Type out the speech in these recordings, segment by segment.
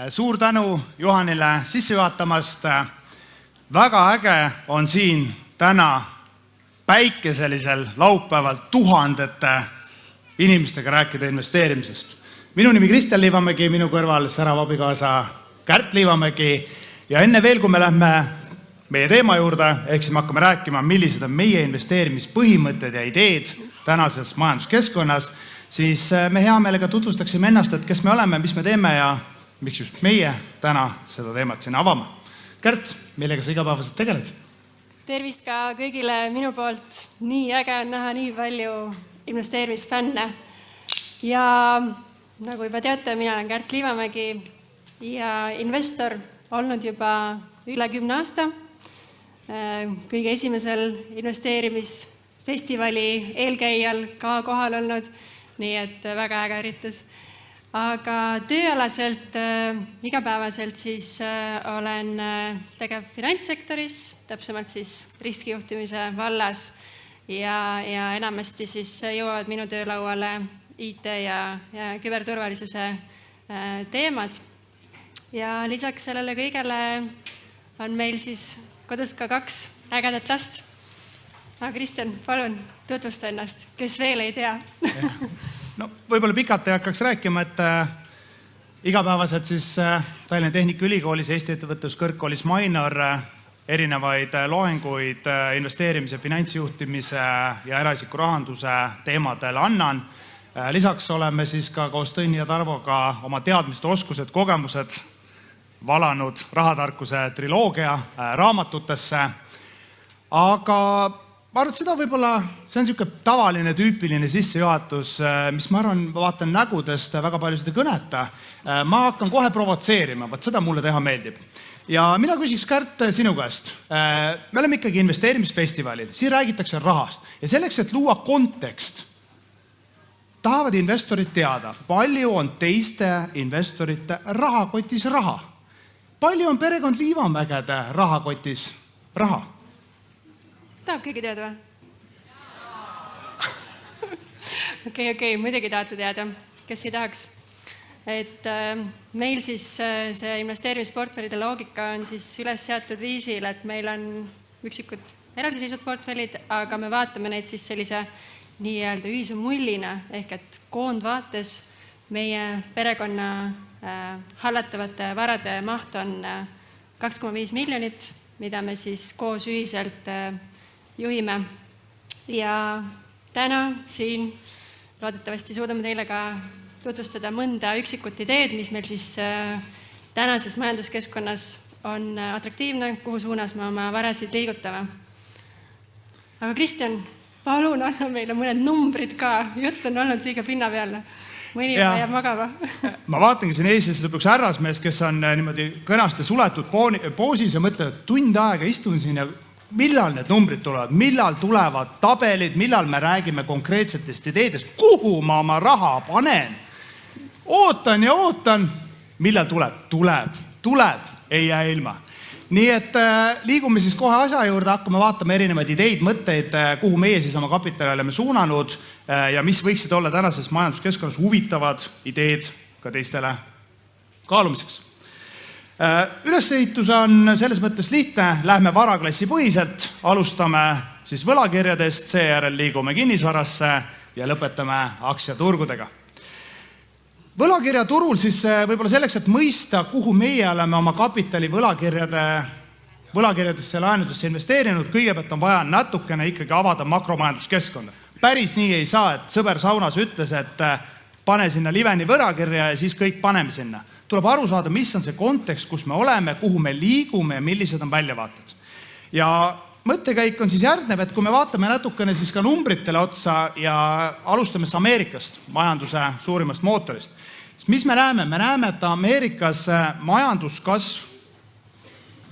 Suur tänu Juhanile sissejuhatamast. Väga äge on siin täna päikeselisel laupäeval tuhandete inimestega rääkida investeerimisest. Minu nimi Kristjan Liivamägi, minu kõrval särav abikaasa Kärt Liivamägi. Ja enne veel, kui me lähme meie teema juurde, ehk me hakkame rääkima, millised on meie investeerimispõhimõtted ja ideed tänases majanduskeskkonnas, siis me hea meelega tutvustaksime ennast, et kes me oleme, mis me teeme ja miks just meie täna seda teemat siin avame. Kärt, millega sa igapäevaselt tegeled? Tervist ka kõigile minu poolt. Nii äge on näha nii palju investeerimisfänne. Ja nagu juba teate, mina olen Kärt Liivamägi ja investor olnud juba üle 10 aasta. Kõige esimesel investeerimisfestivali eelkäijal ka kohal olnud, nii et väga äge üritus. Aga tööalaselt, igapäevaselt siis olen tegev finantssektoris, täpsemalt siis riskijuhtimise vallas ja enamasti siis jõuavad minu töölauale IT ja küberturvalisuse teemad. Ja lisaks sellele kõigele on meil siis kodus ka 2 ägedat last. Aga Kristjan, palun tutvusta ennast, kes veel ei tea. No, võib-olla pikalt ei hakkaks rääkima, et igapäevaselt siis Tallinna Tehnikaülikoolis, Eesti Ettevõtluskõrgkoolis Mainor erinevaid loenguid investeerimise, finantsjuhtimise ja eraisiku rahanduse teemadel annan. Lisaks oleme siis ka koos Tõnni ja Tarvoga oma teadmised, oskused, kogemused valanud rahatarkuse triloogia raamatutesse. Aga ma arvan, et seda võib-olla, see on niisugune tavaline, tüüpiline sissejuhatus, mis ma arvan, vaatan nägudest väga palju seda kõneta. Ma hakkan kohe provotseerima, vaat seda mulle teha meeldib. Ja mina küsiks Kärt sinu käest. Me oleme ikkagi investeerimisfestivalil, siin räägitakse rahast. Ja selleks, et luua kontekst, tahavad investorid teada, palju on teiste investorite rahakotis raha. Palju on perekond Liivamägede rahakotis raha? Tahab keegi teada või? Okei, muidugi tahate teada, kes ei tahaks. Et meil siis see investeerimisportfellide loogika on siis üles seatud viisil, et meil on üksikud eraldiseisvad portfellid, aga me vaatame neid siis sellise nii-öelda ühise mullina, ehk et koondvaates meie perekonna hallatavate varade maht on 2,5 miljonit, mida me siis koos ühiselt juhime. Ja täna siin loodetavasti suudame teile ka tutvustada mõnda üksikut ideed, mis meil siis tänases majanduskeskkonnas on atraktiivne, kuhu suunas me oma varasid liigutame. Aga Kristjan, palun anna meile mõned numbrid ka. Jutt on olnud liiga pinna peale. Mõni jääb magama. Ma vaatangi siin Eestis lõpuks härrasmees, kes on niimoodi kõnaste suletud poosis ja mõtled, et tund aega istun siin ja millal need numbrid tulevad, millal tulevad tabelid, millal me räägime konkreetsetest ideedest, kuhu ma oma raha panen. Ootan ja ootan, millal tuleb, ei jää ilma. Nii et liigume siis kohe asja juurde, hakkame vaatama erinevaid ideid, mõtteid, kuhu meie siis oma kapitali oleme suunanud ja mis võiksid olla tänases majanduskeskkonnas huvitavad ideed ka teistele kaalumiseks. Ülesehitus on selles mõttes lihtne, lähme varaklassi põhiselt, alustame siis võlakirjadest, seejärel liigume kinnisvarasse ja lõpetame aktsiaturgudega. Võlakirjaturul siis võib-olla selleks, et mõista, kuhu meie oleme oma kapitali võlakirjadesse ja laenudesse investeerinud, kõigepealt on vaja natukene ikkagi avada makromajanduskeskkonda. Päris nii ei saa, et sõber saunas ütles, et pane sinna liveni võlakirja ja siis kõik paneme sinna. Tuleb aru saada, mis on see kontekst, kus me oleme, kuhu me liigume ja millised on väljavaated. Ja mõttekäik on siis järgnev, et kui me vaatame natukene siis ka numbritele otsa ja alustame Ameerikast, majanduse suurimast mootorist, siis mis me näeme? Me näeme, et Ameerikas majanduskasv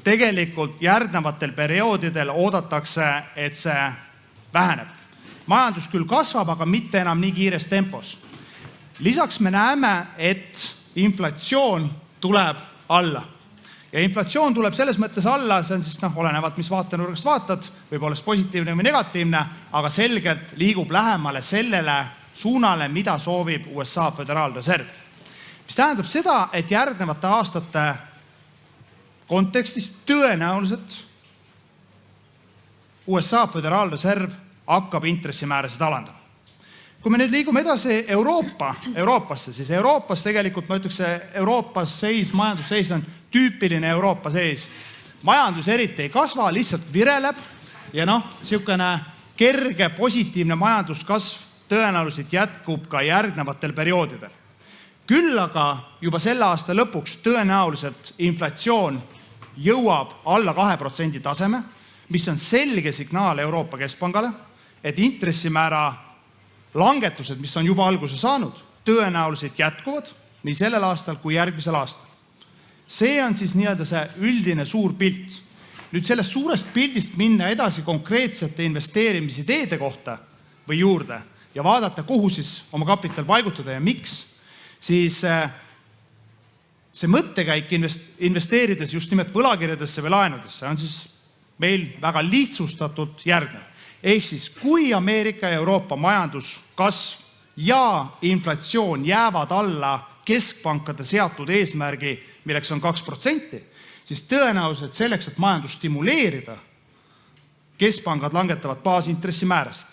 tegelikult järgnevatel perioodidel oodatakse, et see väheneb. Majandus küll kasvab, aga mitte enam nii kiires tempos. Lisaks me näeme, et inflatsioon tuleb alla. Ja inflatsioon tuleb selles mõttes alla, see on siis olenevalt, mis vaatenurgast vaatad, võib olla positiivne või negatiivne, aga selgelt liigub lähemale sellele suunale, mida soovib USA Föderaalreserv. mis tähendab seda, et järgnevate aastate kontekstis tõenäoliselt USA Föderaalreserv hakkab intressimäärasid alandama. Kui me nüüd liigume edasi Euroopasse, siis Euroopas tegelikult, ma ütleks, Euroopas majandusseis on tüüpiline Euroopa seis. Majandus eriti ei kasva, lihtsalt vireleb ja niisugune kerge positiivne majanduskasv tõenäoliselt jätkub ka järgnevatel perioodidel. Küll aga juba selle aasta lõpuks tõenäoliselt inflatsioon jõuab alla 2% taseme, mis on selge signaal Euroopa Keskpangale, et intressimäära langetused, mis on juba alguse saanud, tõenäoliselt jätkuvad nii sellel aastal kui järgmisel aastal. See on siis nii-öelda see üldine suur pilt. Nüüd sellest suurest pildist minna edasi konkreetsete investeerimisideede kohta või juurde ja vaadata, kuhu siis oma kapital paigutada ja miks, siis see mõttekäik investeerides just nimelt võlakirjadesse või laenudesse on siis meil väga lihtsustatult järgnev. Ehk siis, kui Ameerika ja Euroopa majanduskasv ja inflatsioon jäävad alla keskpankade seatud eesmärgi, milleks on 2%, siis tõenäoliselt selleks, et majandust stimuleerida, keskpangad langetavad baasintressimäärasid.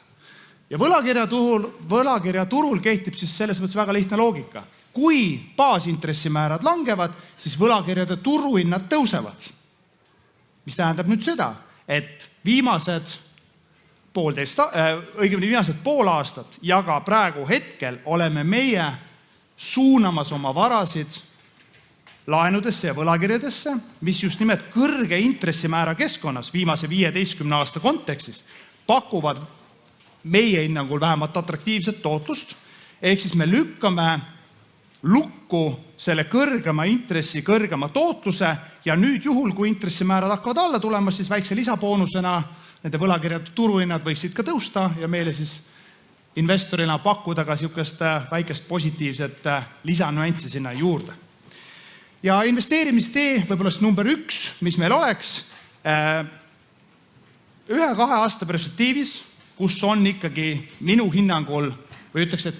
Ja võlakirjaturul kehtib siis selles mõttes väga lihtne loogika. Kui baasintressimäärad langevad, siis võlakirjade turuhinnad tõusevad. Mis tähendab nüüd seda, et viimased pool aastat ja ka praegu hetkel oleme meie suunamas oma varasid laenudesse ja võlakirjadesse, mis just nimelt kõrge intressimäära keskkonnas viimase 15 aasta kontekstis pakuvad meie hinnangul vähemalt atraktiivset tootlust, ehk siis me lükkame lukku selle kõrgema intressi, kõrgema tootluse ja nüüd juhul, kui intressimäärad hakkavad alla tulema, siis väikse lisaboonusena nende võlakirjade turuhinnad võiksid ka tõusta ja meile siis investorina pakkuda ka niisugust väikest positiivset lisanüanssi sinna juurde. Ja investeerimistee võib-olla number 1, mis meil oleks, 1-2 aasta perspektiivis, kus on ikkagi minu hinnangul, või ütleks, et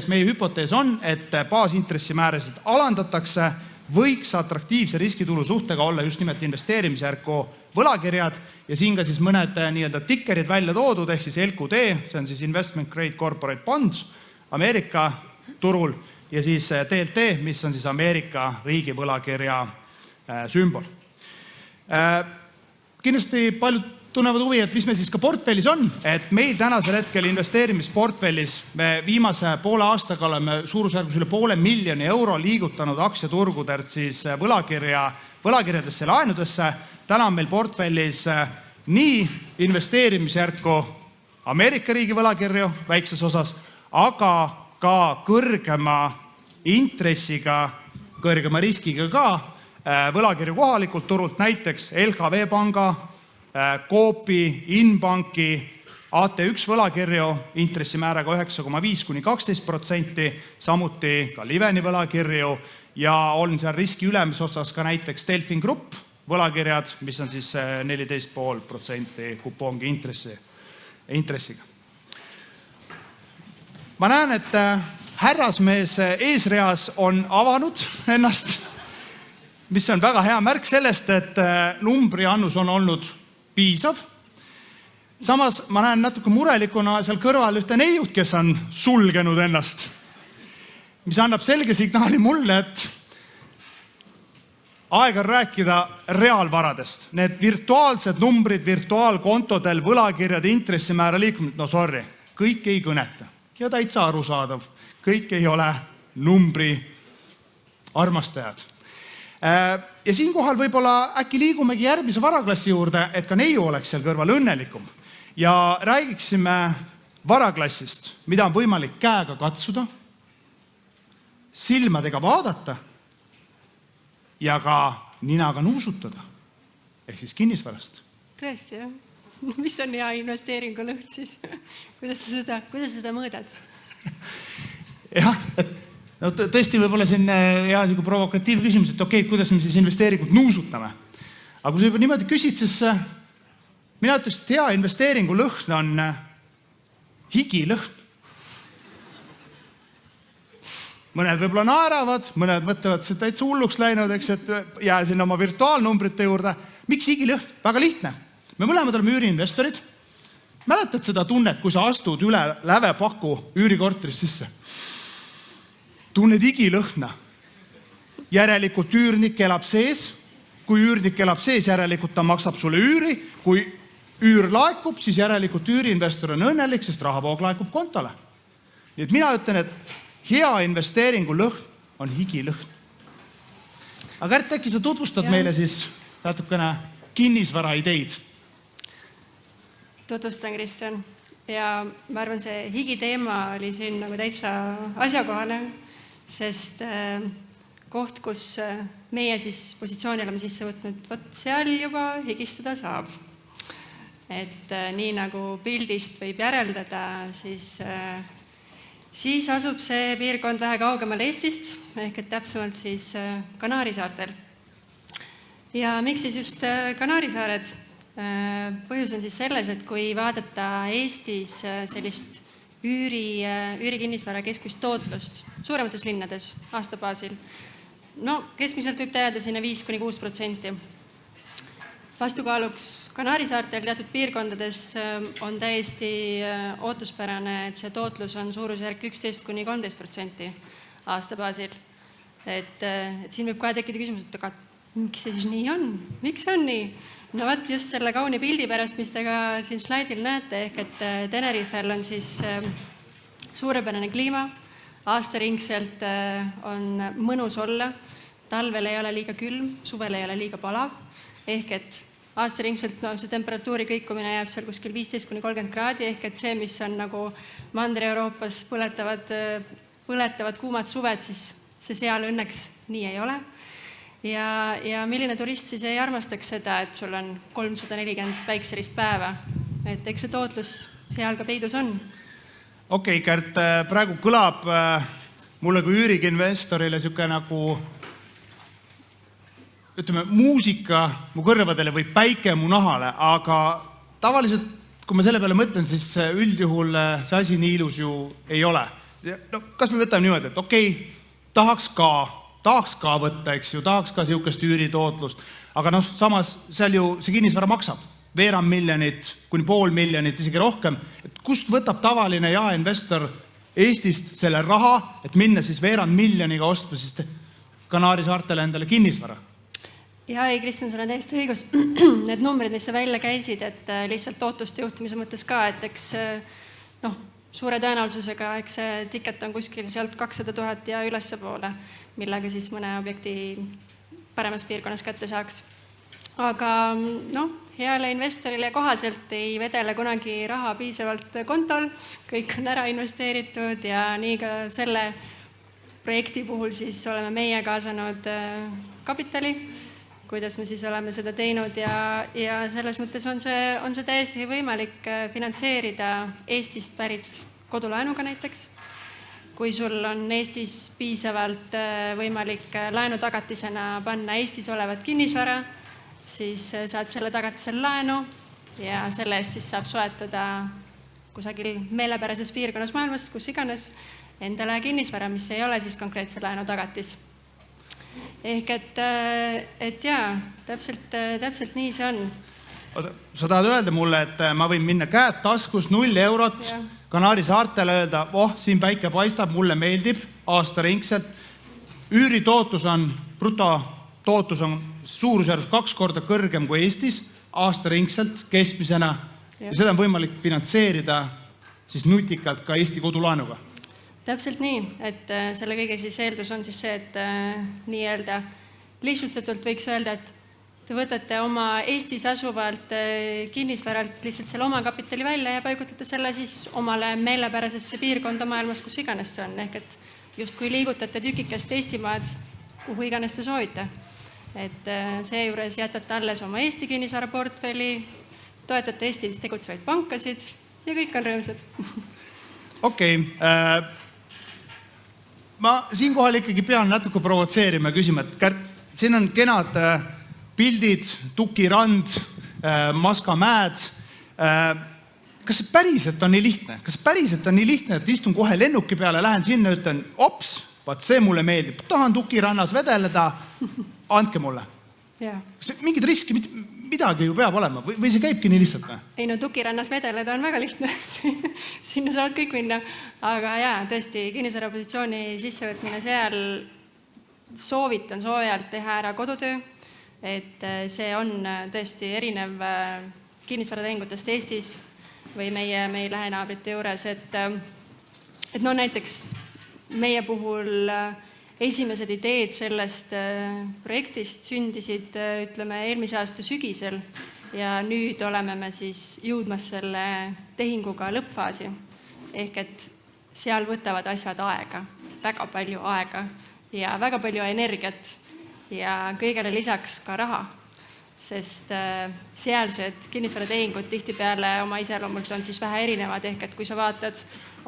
meie hüpotees on, et baasintressimäärasid alandatakse, võiks atraktiivse riskitulu suhtega olla just nimelt investeerimisjärku võlakirjad ja siin ka siis mõned nii-öelda tikkerid välja toodud, ehk siis LQD, see on siis Investment Grade Corporate Bonds Ameerika turul ja siis TLT, mis on siis Ameerika riigi võlakirja sümbol. Kindlasti paljud tunnevad huvi, et mis meil siis ka portfellis on, et meil tänasel hetkel investeerimisportfellis me viimase poole aastaga oleme suurusjärgus üle €500 000 liigutanud aktsiaturgudelt siis võlakirjadesse ja laenudesse. Täna on meil portfellis nii investeerimisjärku Ameerika riigi võlakirju väikses osas, aga ka kõrgema intressiga, kõrgema riskiga ka võlakirju kohalikult turult, näiteks LHV panga, Coopi, Inbanki, AT1 võlakirju intressimääraga 9,5–12%, samuti ka Liveni võlakirju ja on seal riski ülemise osas ka näiteks Delfin Group võlakirjad, mis on siis 14,5% kupongi intressiga. Ma näen, et härrasmees eesreas on avanud ennast, mis on väga hea märk sellest, et numbri annus on olnud piisav. Samas ma näen natuke murelikuna seal kõrval ühte neiut, kes on sulgenud ennast, mis annab selge signaali mulle, et aeg on rääkida reaalvaradest. Need virtuaalsed numbrid virtuaalkontodel, võlakirjade intressimäära liikumine, no sorry, kõik ei kõneta. Ja täitsa arusaadav, kõik ei ole numbri armastajad. Ja siinkohal võib-olla äkki liigumegi järgmise varaklassi juurde, et ka neiu oleks seal kõrval õnnelikum. Ja räägiksime varaklassist, mida on võimalik käega katsuda, silmadega vaadata ja ka ninaga nuusutada, ehk siis kinnisvarast. Tõesti, jah. Mis on hea investeeringu lõht siis? Kuidas sa seda mõõdad? Jah, no tõesti võib-olla siin hea provokatiivne küsimus, et okei, kuidas me siis investeeringut nuusutame. Aga kui sa juba niimoodi küsid, siis mina ütleks, et hea investeeringu lõhn on higilõhn. mõned võib-olla naeravad, mõned mõtlevad, see täitsa hulluks läinud, eks, et jää sinna oma virtuaalnumbrite juurde. Miks higilõhn? Väga lihtne. Me mõlemad oleme üüriinvestorid. Mäletad seda tunnet, kui sa astud üle lävepaku üürikorterist sisse? Tunned higilõhna. Järelikult üürnik elab sees. Kui üürnik elab sees, järelikult ta maksab sulle üüri. Kui üür laekub, siis järelikult üüriinvestor on õnnelik, sest rahavoog laekub kontole. Nii et mina ütlen, et hea investeeringu lõhn on higilõhn. Aga Kärt, äkki sa tutvustad meile siis natukene kinnisvara ideid? Tutvustan, Kristjan. Ja ma arvan, see higiteema oli siin nagu täitsa asjakohane, sest koht, kus meie siis positsiooni oleme sisse võtnud, võt seal juba higistada saab. Et nii nagu pildist võib järeldada, siis asub see piirkond vähe kaugemal Eestist, ehk et täpsemalt siis Kanaari saartel. Ja miks siis just Kanaari saared? Põhjus on siis selles, et kui vaadata Eestis sellist üürikinnisvara keskmist tootlust suuremates linnades aastabaasil, keskmiselt võib ta jääda sinna 5–6%. Vastukaaluks Kanaari saartel teatud piirkondades on täiesti ootuspärane, et see tootlus on suurusjärk 11–13% aastabaasil. Et siin võib kohe tekkida küsimus, et aga miks see siis nii on? Miks on nii? Vaat just selle kauni pildi pärast, mis te ka siin slaidil näete, ehk et Tenerifel on siis suurepärane kliima, aastaringselt on mõnus olla, talvel ei ole liiga külm, suvel ei ole liiga palav, ehk et aastaringselt see temperatuuri kõikumine jääb seal kuskil 15–30 kraadi, ehk et see, mis on nagu Mandri-Euroopas põletavad kuumad suved, siis see seal õnneks nii ei ole. Ja milline turist siis ei armastaks seda, et sul on 340 päikselist päeva, et eks see tootlus seal ka peidus on. Okei, Kärt, praegu kõlab mulle kui üüriginvestorile siuke nagu muusika mu kõrvadele või päike mu nahale, aga tavaliselt, kui ma selle peale mõtlen, siis üldjuhul see asi nii ilus ju ei ole. Kas me võtame niimoodi, et okei, tahaks ka võtta, eks ju, tahaks ka siukest üüritootlust, aga samas seal ju see kinnisvara maksab. Veerand miljonit kuni $500 000, isegi rohkem. Et kust võtab tavaline jaeinvestor Eestist selle raha, et minna siis veerand miljoniga ostma siis Kanaari saartele endale kinnisvara? Ja ei, Kristjan, sul on täiesti õigus. Need numbrid, mis sa välja käisid, et lihtsalt tootuste juhtimise mõttes ka, et eks suure tõenäosusega, eks see tiket on kuskil sealt 200 000 ja ülesse poole, millega siis mõne objekti paremas piirkonnas kätte saaks. Aga heale investorile kohaselt ei vedele kunagi raha piisavalt kontol, kõik on ära investeeritud ja nii ka selle projekti puhul siis oleme meie kaasanud kapitali, kuidas me siis oleme seda teinud ja selles mõttes on see täiesti võimalik finantseerida Eestist pärit kodulaenuga näiteks. Kui sul on Eestis piisavalt võimalik laenutagatisena panna Eestis olevat kinnisvara, siis saad selle tagatisel laenu ja selle eest siis saab soetada kusagil meelepärases piirkonnas maailmas, kus iganes, endale kinnisvara, mis ei ole siis konkreetse laenu tagatis. Ehk et jaa, täpselt nii see on. Sa tahad öelda mulle, et ma võin minna käed taskus 0 eurot Kanaari saartele öelda, siin päike paistab, mulle meeldib aastaringselt. Üüritootlus on, brutotootlus on suurusjärgus 2 korda kõrgem kui Eestis aastaringselt keskmisena ja seda on võimalik finantseerida siis nutikalt ka Eesti kodulaenuga. Täpselt nii, et selle kõige siis eeldus on siis see, et nii-öelda lihtsustatult võiks öelda, et te võtate oma Eestis asuvalt kinnisvaralt lihtsalt selle oma kapitali välja ja paigutate selle siis omale meelepärasesse piirkonda maailmas, kus iganes see on. Ehk et just kui liigutate tükikest Eestimaad, kuhu iganes te soovite. Et seejuures jätate alles oma Eesti kinnisvaraportfelli, toetate Eestis tegutsevaid pankasid ja kõik on rõõmsad. Okei. Ma siinkohal ikkagi pean natuke provotseerima ja küsima, et Kärt, siin on kenad pildid, Tukirand, Maskamäed. Kas see päriselt on nii lihtne? Kas päriselt on nii lihtne, et istun kohe lennuki peale, lähen sinna, ütlen, ops, vaat see mulle meeldib, tahan tukirannas vedeleda, andke mulle. Mingid riski, midagi ju peab olema või see käibki nii lihtsalt? Ei no tukirannas vedeleda on väga lihtne, sinna saavad kõik minna, aga tõesti kinnisvarapositsiooni sissevõtmine seal soovitan soojalt teha ära kodutöö, et see on tõesti erinev kinnisvaratehingutest Eestis või meie lähenaabrite juures, et no näiteks meie puhul esimesed ideed sellest projektist sündisid, ütleme, eelmise aasta sügisel ja nüüd oleme me siis jõudmas selle tehinguga lõppfaasi. Ehk et seal võtavad asjad aega, väga palju aega ja väga palju energiat ja kõigele lisaks ka raha, sest sealsed kinnisvaratehingud tihtipeale oma iseloomult on siis vähe erinevad, ehk et kui sa vaatad,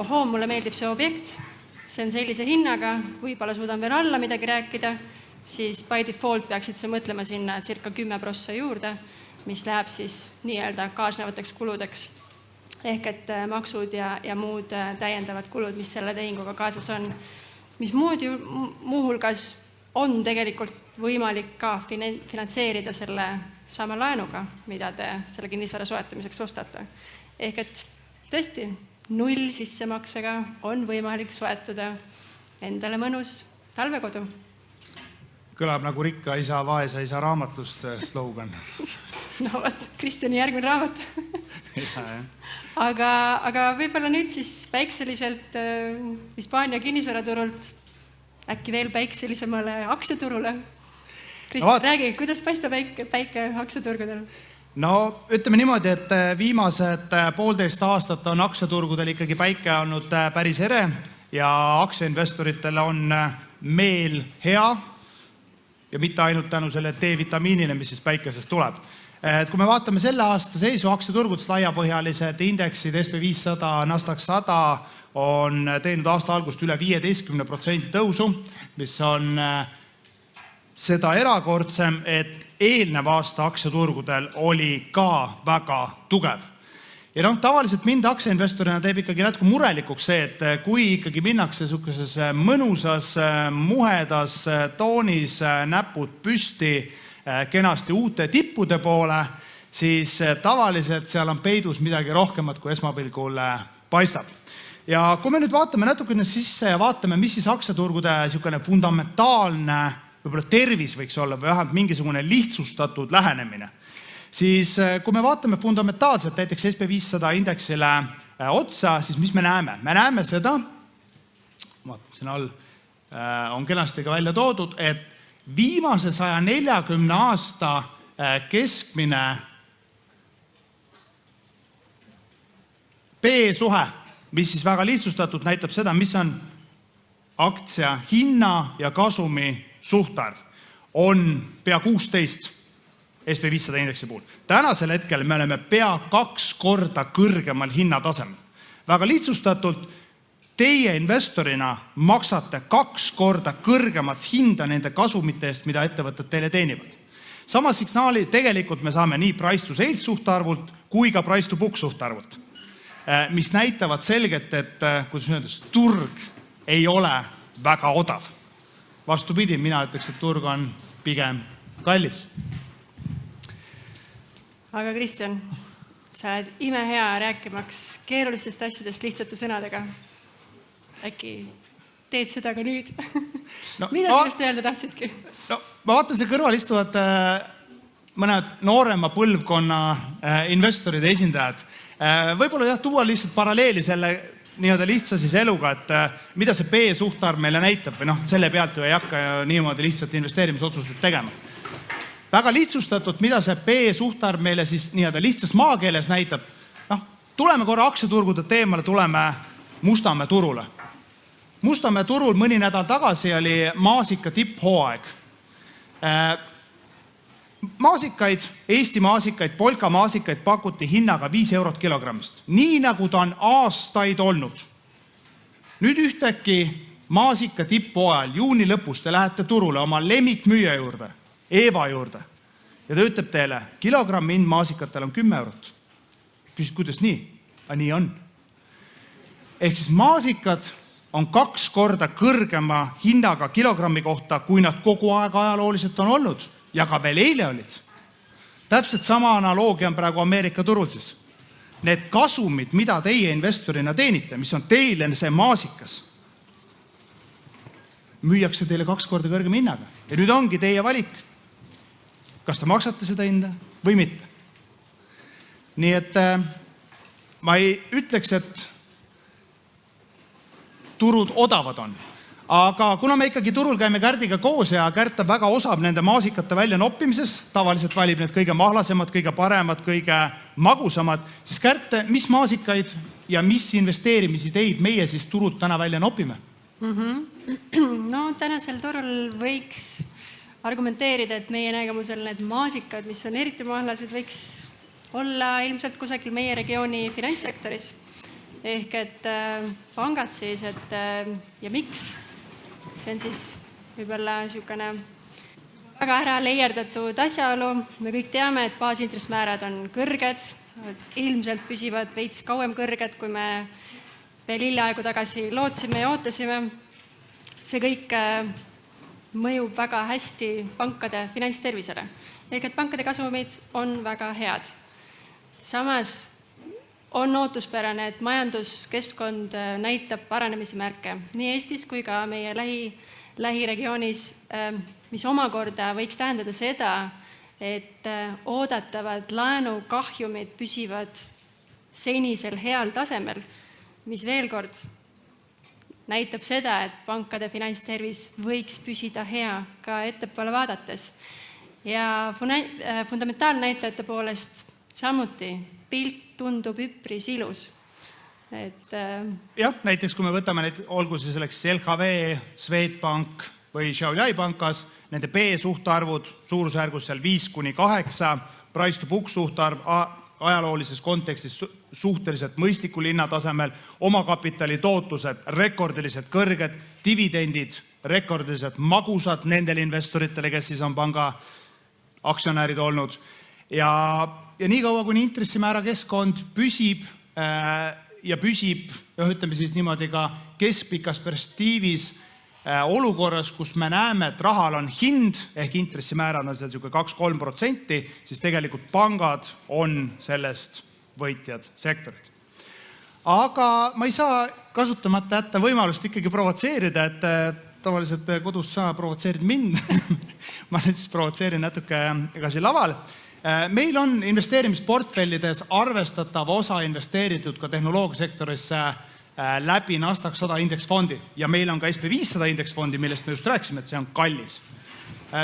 mulle meeldib see objekt, see on sellise hinnaga, võib-olla suudan veel alla midagi rääkida, siis by default peaksid sa mõtlema sinna circa 10% juurde, mis läheb siis nii-öelda kaasnevateks kuludeks. Ehk et maksud ja muud täiendavad kulud, mis selle tehinguga kaasas on, mis muuhulgas on tegelikult võimalik ka finantseerida selle sama laenuga, mida te selle kinnisvara soetamiseks ostate. Ehk et tõesti, 0 sissemaksega on võimalik soetada endale mõnus talvekodu. Kõlab nagu rikka isa, vaesa isa raamatust slogan. No võt, Kristjani järgmine raamat. Aga võib-olla nüüd siis päikseliselt Hispaania kinnisvaraturult äkki veel päikselisemale aktsiaturule. Kristjan, räägi, kuidas paistab päike aktsiaturgudel? No ütleme niimoodi, et viimased 1,5 aastat on aktsiaturgudel ikkagi päike olnud päris ere ja aktsiainvestoritel on meel hea ja mitte ainult tänu selle D-vitamiinile, mis siis päikesest tuleb. Kui me vaatame selle aasta seisu aktsiaturgudest laiapõhjalised indeksid, SP500, Nasdaq 100 on teinud aasta algust üle 15% tõusu, mis on seda erakordsem, et eelnev aasta aktsiaturgudel oli ka väga tugev. Ja tavaliselt mind aktsiainvestorina teeb ikkagi natuke murelikuks see, et kui ikkagi minnakse sellises mõnusas, muhedas toonis näpud püsti kenasti uute tippude poole, siis tavaliselt seal on peidus midagi rohkemat, kui esmapilgul paistab. Ja kui me nüüd vaatame natukene sisse ja vaatame, mis siis aktsiaturgude fundamentaalne võib-olla tervis võiks olla või vähemalt mingisugune lihtsustatud lähenemine, siis kui me vaatame fundamentaalselt näiteks SP500 indeksile otsa, siis mis me näeme? Me näeme seda, siin all on kenasti ka välja toodud, et viimase 140 aasta keskmine P-suhe, mis siis väga lihtsustatud näitab seda, mis on aktsia hinna ja kasumi suhtarv, on pea 16 SP500 indeksi puhul. Tänasel hetkel me oleme pea 2 korda kõrgemal hinnatasemel. Väga lihtsustatult, teie investorina maksate 2 korda kõrgemat hinda nende kasumite eest, mida ettevõtted teile teenivad. Sama signaali tegelikult me saame nii price to sales suhtarvult kui ka price to book suhtarvult, mis näitavad selgelt, et kuidas öeldes, turg ei ole väga odav. Vastupidi, mina ütleks, et turg on pigem kallis. Aga Kristjan, sa oled imehea rääkimaks keerulistest asjadest lihtsate sõnadega. Äkki teed seda ka nüüd? Mida sellest öelda tahtsidki? Ma vaatan see kõrval istuvad mõned noorema põlvkonna investoride esindajad. Võib-olla tuua lihtsalt paralleeli selle nii-öelda lihtsa siis eluga, et mida see P-suhtarv meile näitab või selle pealt ju ei hakka niimoodi lihtsalt investeerimisotsused tegema. Väga lihtsustatult, mida see P-suhtarv meile siis nii-öelda lihtsas maakeeles näitab, tuleme korra aktsiaturgude teemale, tuleme Mustamäe turule. Mustamäe turul mõni nädal tagasi oli maasika tipphooaeg. Maasikaid, Eesti maasikaid, polka maasikaid pakuti hinnaga 5 eurot kilogrammist. Nii nagu ta on aastaid olnud. Nüüd ühtäkki maasika tipphooajal juuni lõpus te lähete turule oma lemmikmüüja juurde, Eeva juurde. Ja ta ütleb teile, kilogrammi hind maasikatel on 10 eurot. Küsid, kuidas nii? Aga nii on. Ehk siis maasikad on 2 korda kõrgema hinnaga kilogrammi kohta, kui nad kogu aeg ajalooliselt on olnud ja ka veel eile olid. Täpselt sama analoogia on praegu Ameerika turul siis. Need kasumid, mida teie investorina teenite, mis on teile see maasikas, müüakse teile 2 korda kõrgema hinnaga. Ja nüüd ongi teie valik, kas te maksate seda hinda või mitte. Nii et ma ei ütleks, et turud odavad on. Aga kuna me ikkagi turul käime Kärdiga koos ja Kärt on väga osav nende maasikate välja noppimises, tavaliselt valib need kõige mahlasemad, kõige paremad, kõige magusamad, siis Kärt, mis maasikaid ja mis investeerimisi teid meie siis turult täna välja nopime? No tänasel turul võiks argumenteerida, et meie nägemusel need maasikad, mis on eriti mahlased, võiks olla ilmselt kusagil meie regiooni finantssektoris. Ehk et pangad siis, ja miks? See on siis võib-olla niisugune väga ära leierdatud asjaolu. Me kõik teame, et baasintressmäärad on kõrged, ilmselt püsivad veits kauem kõrged, kui me veel hiljaaegu tagasi lootsime ja ootasime. See kõik mõjub väga hästi pankade finantstervisele. Ehk et pankade kasumid on väga head. Samas on ootuspärane, et majanduskeskkond näitab paranemise märke nii Eestis kui ka meie lähiregioonis, mis omakorda võiks tähendada seda, et oodatavad laenukahjumid püsivad senisel heal tasemel, mis veel kord näitab seda, et pankade finantstervis võiks püsida hea ka ettepoole vaadates. Ja fundamentaalnäitajate poolest samuti pilt tundub üpris ilus. Jah, näiteks kui me võtame neid, olgu see selleks LHV, Swedbank või Šiauliai pankas, nende B-suhtarvud suurusjärgus seal 5-8, price to book suhtarv ajaloolises kontekstis suhteliselt mõistlikul hinnatasemel, omakapitali tootlused rekordiliselt kõrged, dividendid rekordiliselt magusad nendele investoritele, kes siis on panga aktsionäärid olnud. Ja nii kaua, kuni intressimäära keskkond püsib ja püsib, ütleme siis niimoodi ka keskpikas perspektiivis olukorras, kus me näeme, et rahal on hind, ehk intressimäärad on seal 2-3%, siis tegelikult pangad on sellest võitjad sektorid. Aga ma ei saa kasutamata jätta võimalust ikkagi provotseerida, et tavaliselt kodus sa provotseerid mind. Ma nüüd siis provotseerin natuke ka siin laval. Meil on investeerimisportfellides arvestatav osa investeeritud ka tehnoloogiasektorisse läbi Nasdaq 100 indeksfondi ja meil on ka SP500 indeksfondi, millest me just rääkisime, et see on kallis.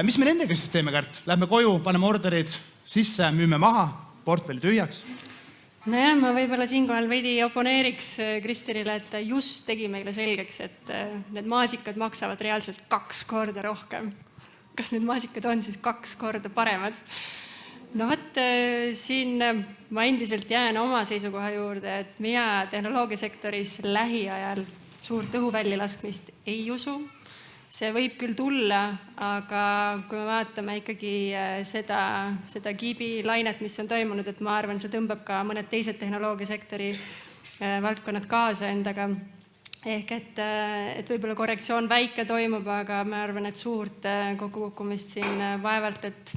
Mis me nendega siis teeme, Kärt? Lähme koju, paneme orderid sisse, müüme maha, portfelli tühjaks? Nojah, ma võib-olla siinkohal veidi oponeeriks Kristjanile, et ta just tegi meile selgeks, et need maasikad maksavad reaalselt 2 korda rohkem. Kas need maasikad on siis 2 korda paremad? No võt, siin ma endiselt jään oma seisukoha juurde, et mina tehnoloogiasektoris lähiajal suurt õhuvällilaskmist ei usu. See võib küll tulla, aga kui me vaatame ikkagi seda kiibilainet, mis on toimunud, et ma arvan, see tõmbab ka mõned teised tehnoloogiasektori valdkonnad kaasa endaga. Ehk et võib-olla korrektsioon väike toimub, aga ma arvan, et suurt kokkukukkumist siin vaevalt, et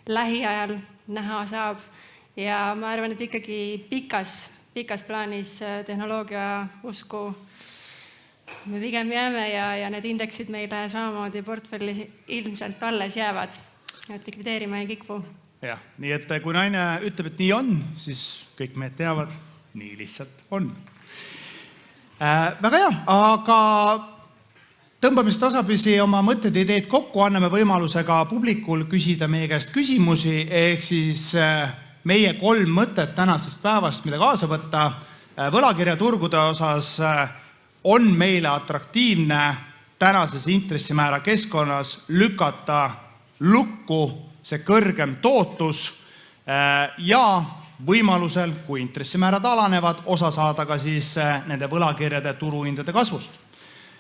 lähiajal näha saab ja ma arvan, et ikkagi pikas plaanis tehnoloogia usku me pigem jääme ja need indeksid meile samamoodi portfelli ilmselt alles jäävad, et likvideerima ei kikvu. Jah, nii et kui naine ütleb, et nii on, siis kõik mehed teavad, nii lihtsalt on. Väga hea, aga tõmbame tasapisi oma mõtted ja ideed kokku, anname võimaluse ka publikul küsida meie käest küsimusi, ehk siis meie 3 mõtet tänasest päevast, mida kaasa võtta. Võlakirjaturgude osas on meile atraktiivne tänases intressimäära keskkonnas lükata lukku see kõrgem tootlus ja võimalusel, kui intressimäärad alanevad, osa saada ka siis nende võlakirjade turuhindade kasvust.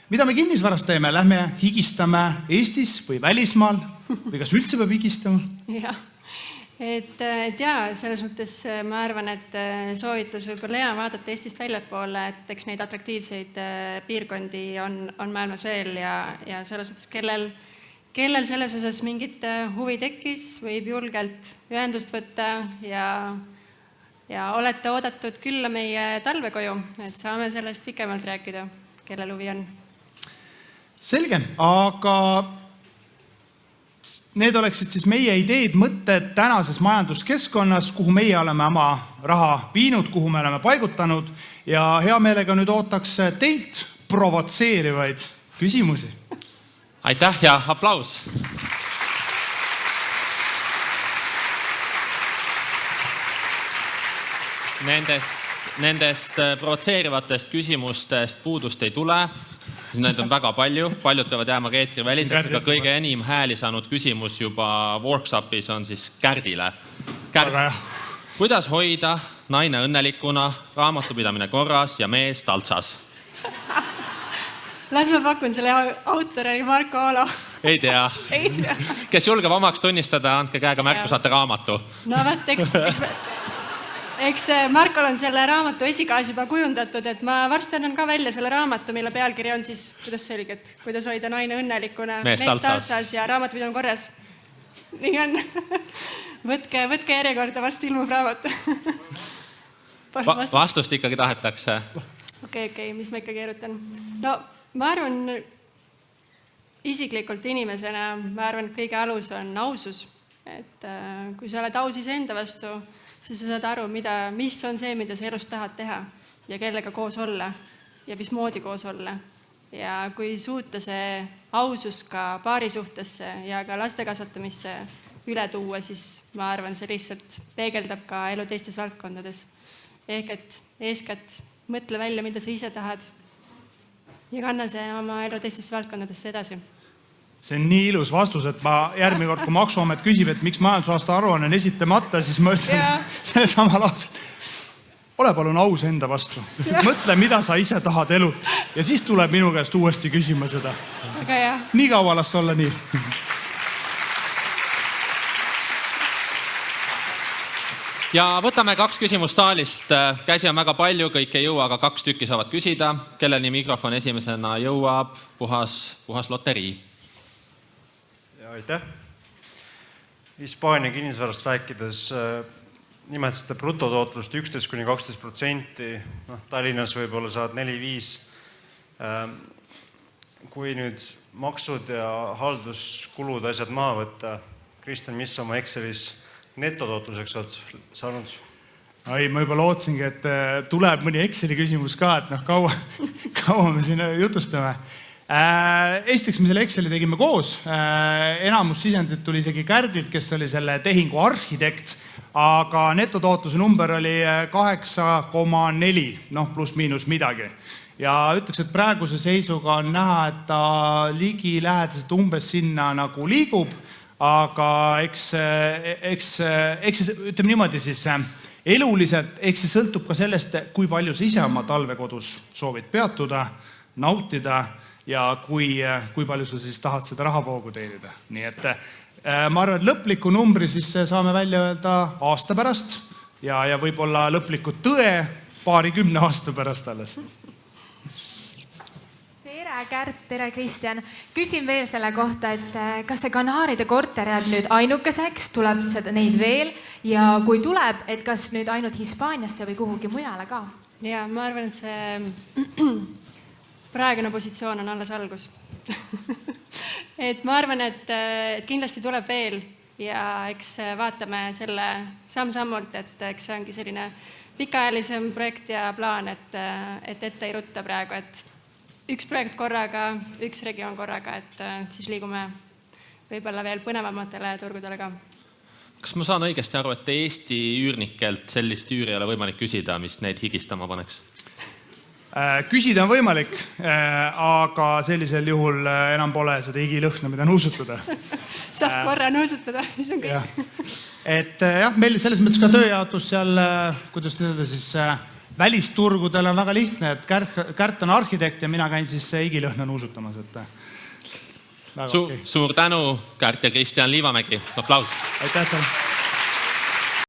Mida me kinnisvarast teeme? Lähme higistame Eestis või välismaal või kas üldse peab higistama? Jah, Et jaa, selles mõttes ma arvan, et soovitus võib-olla hea vaadata Eestist väljapoole, et eks neid atraktiivseid piirkondi on maailmas veel ja selles mõttes, kellel selles osas mingit huvi tekkis, võib julgelt ühendust võtta ja olete oodatud külla meie talvekoju, et saame sellest pikemalt rääkida, kellel huvi on. Selge, aga need oleksid siis meie ideed, mõtted tänases majanduskeskkonnas, kuhu meie oleme oma raha viinud, kuhu me oleme paigutanud ja hea meelega nüüd ootaks teilt provotseerivaid küsimusi. Aitäh ja aplaus! Nendest provotseerivatest küsimustest puudust ei tule. Need on väga palju, paljud peavad jääma ka eetri väliseks, aga kõige enim hääli saanud küsimus juba workshopis on siis Kärdile. Kärt, kuidas hoida naine õnnelikuna, raamatupidamine korras ja mees taltsas? Las ma pakun selle autori Marko Aalo. Ei tea. Kes julgeb omaks tunnistada, andke käega märku, saate raamatu. No vaat, eks Markol on selle raamatu esikaas juba kujundatud, et ma varsti annan ka välja selle raamatu, mille pealkiri on siis, kuidas selged, kuidas hoida naine õnnelikuna, mees taltsas ja raamatupidamine korras. Nii on. Võtke järjekorda, varsti ilmub raamat. Vastust ikkagi tahetakse. Okei, mis ma ikka keerutan. No, ma arvan, isiklikult inimesena, ma arvan, et kõige alus on ausus. Et kui sa oled aus iseenda vastu, siis sa saad aru, mis on see, mida sa elus tahad teha ja kellega koos olla ja mismoodi koos olla. Ja kui suuta see ausus ka paari suhtesse ja ka laste kasvatamisse üle tuua, siis ma arvan, see lihtsalt peegeldab ka elu teistes valdkondades. Ehk et eeskätt mõtle välja, mida sa ise tahad ja kanna see oma elu teistesse valdkondadesse edasi. See on nii ilus vastus, et ma järgmine kord, kui Maksuamet küsib, et miks majandusaasta aruanne on esitamata, siis ma ütlen selle sama lause. Ole palun aus enda vastu. Mõtle, mida sa ise tahad elult. Ja siis tuleb minu käest uuesti küsima seda. Aga jah. Nii kaua las olla nii. Ja võtame 2 küsimust saalist. Käsi on väga palju, kõik ei jõua, aga 2 tükki saavad küsida. Kellel nii mikrofon esimesena jõuab, puhas loterii. Aitäh. Hispaania kinnisvarast rääkides nimetasite brutotootlust 11–12%. Tallinnas võib-olla saad 4-5. Kui nüüd maksud ja halduskulud asjad maha võtta, Kristjan, mis oma Excelis netotootluseks oled saanud? Ai, ma juba lootsingi, et tuleb mõni Exceli küsimus ka, et kaua me siin jutustame. Esiteks me selle Exceli tegime koos, enamus sisendit tuli isegi Kärdilt, kes oli selle tehingu arhitekt, aga netotootluse number oli 8,4, pluss miinus midagi. Ja ütleks, et praeguse seisuga on näha, et ta ligi lähedaselt umbes sinna nagu liigub, aga eks ütleme niimoodi siis eluliselt, eks see sõltub ka sellest, kui palju sa ise oma talvekodus soovid peatuda, nautida ja kui palju sa siis tahad seda rahavoogu teenida. Nii et ma arvan, et lõpliku numbri siis saame välja öelda aasta pärast ja võib-olla lõpliku tõe 20 aasta pärast alles. Tere Kärt, tere Kristjan. Küsin veel selle kohta, et kas see Kanaaride korter jääb nüüd ainukeseks, tuleb neid veel ja kui tuleb, et kas nüüd ainult Hispaaniasse või kuhugi mujale ka? Ja ma arvan, et see praegune positsioon on alles algus. Et ma arvan, et kindlasti tuleb veel ja eks vaatame selle samm-sammult, et eks see ongi selline pikaajalisem projekt ja plaan, et ette ei rutta praegu, et üks projekt korraga, üks regioon korraga, et siis liigume võib-olla veel põnevamatele turgudele ka. Kas ma saan õigesti aru, et Eesti üürnikelt sellist üüri ei ole võimalik küsida, mis neid higistama paneks? Küsida on võimalik, aga sellisel juhul enam pole seda higilõhna, mida nuusutada. Saab korra nuusutada, siis on kõik. Et jah, meil selles mõttes ka tööjaotus seal, kuidas öelda siis, välisturgudel on väga lihtne, et Kärt on arhitekt ja mina käin siis higilõhna nuusutamas. Suur tänu, Kärt ja Kristjan Liivamägi. Aplaus. Aitäh teile.